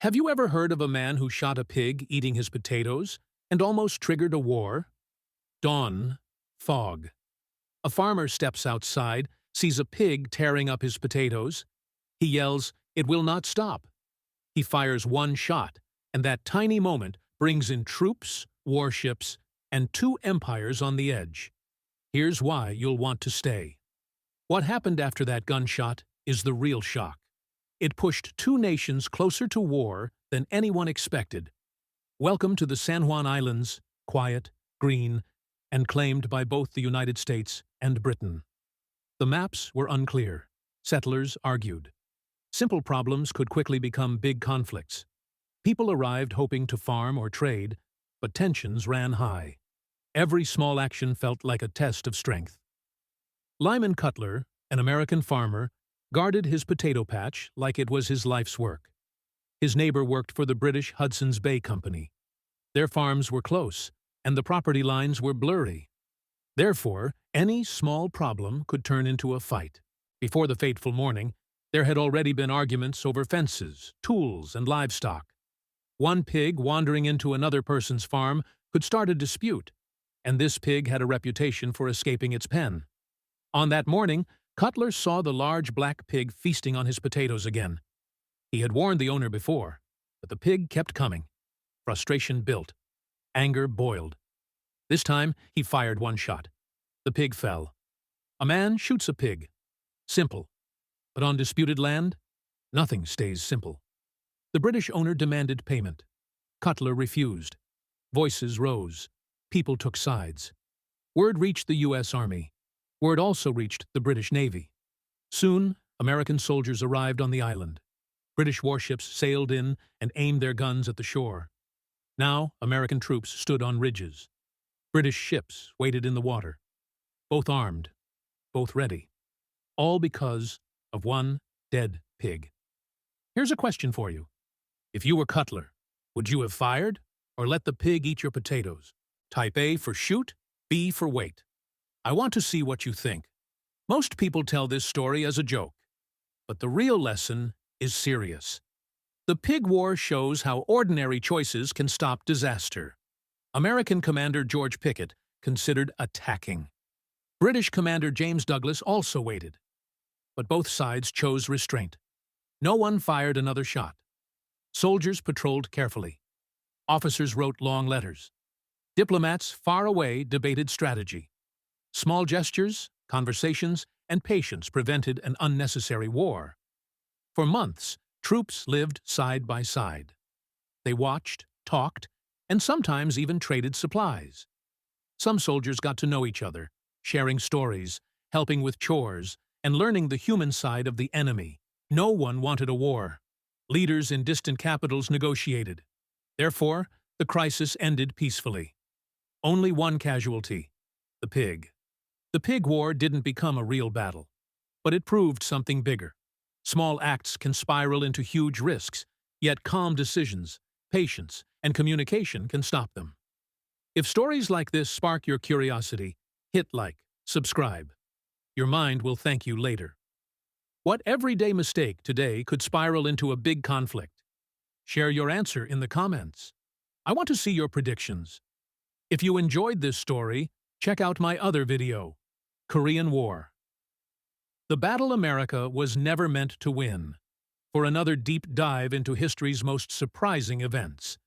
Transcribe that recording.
Have you ever heard of a man who shot a pig eating his potatoes and almost triggered a war? Dawn, fog. A farmer steps outside, sees a pig tearing up his potatoes. He yells, "It will not stop." He fires one shot, and that tiny moment brings in troops, warships, and two empires on the edge. Here's why you'll want to stay. What happened after that gunshot is the real shock. It pushed two nations closer to war than anyone expected. Welcome to the San Juan Islands, quiet, green, and claimed by both the United States and Britain. The maps were unclear. Settlers argued. Simple problems could quickly become big conflicts. People arrived hoping to farm or trade, but tensions ran high. Every small action felt like a test of strength. Lyman Cutler, an American farmer, guarded his potato patch like it was his life's work. His neighbor worked for the British Hudson's Bay Company. Their farms were close, and the property lines were blurry. Therefore, any small problem could turn into a fight. Before the fateful morning, there had already been arguments over fences, tools, and livestock. One pig wandering into another person's farm could start a dispute, and this pig had a reputation for escaping its pen. On that morning, Cutler saw the large black pig feasting on his potatoes again. He had warned the owner before, but the pig kept coming. Frustration built. Anger boiled. This time, he fired one shot. The pig fell. A man shoots a pig. Simple. But on disputed land, nothing stays simple. The British owner demanded payment. Cutler refused. Voices rose. People took sides. Word reached the U.S. Army. Word also reached the British Navy. Soon, American soldiers arrived on the island. British warships sailed in and aimed their guns at the shore. Now, American troops stood on ridges. British ships waited in the water. Both armed, both ready. All because of one dead pig. Here's a question for you. If you were Cutler, would you have fired or let the pig eat your potatoes? Type A for shoot, B for wait. I want to see what you think. Most people tell this story as a joke, but the real lesson is serious. The Pig War shows how ordinary choices can stop disaster. American Commander George Pickett considered attacking. British Commander James Douglas also waited. But both sides chose restraint. No one fired another shot. Soldiers patrolled carefully. Officers wrote long letters. Diplomats far away debated strategy. Small gestures, conversations, and patience prevented an unnecessary war. For months, troops lived side by side. They watched, talked, and sometimes even traded supplies. Some soldiers got to know each other, sharing stories, helping with chores, and learning the human side of the enemy. No one wanted a war. Leaders in distant capitals negotiated. Therefore, the crisis ended peacefully. Only one casualty: the pig. The Pig War didn't become a real battle, but it proved something bigger. Small acts can spiral into huge risks, yet calm decisions, patience, and communication can stop them. If stories like this spark your curiosity, hit like, subscribe. Your mind will thank you later. What everyday mistake today could spiral into a big conflict? Share your answer in the comments. I want to see your predictions. If you enjoyed this story, check out my other video, Korean War. The battle America was never meant to win. For another deep dive into history's most surprising events.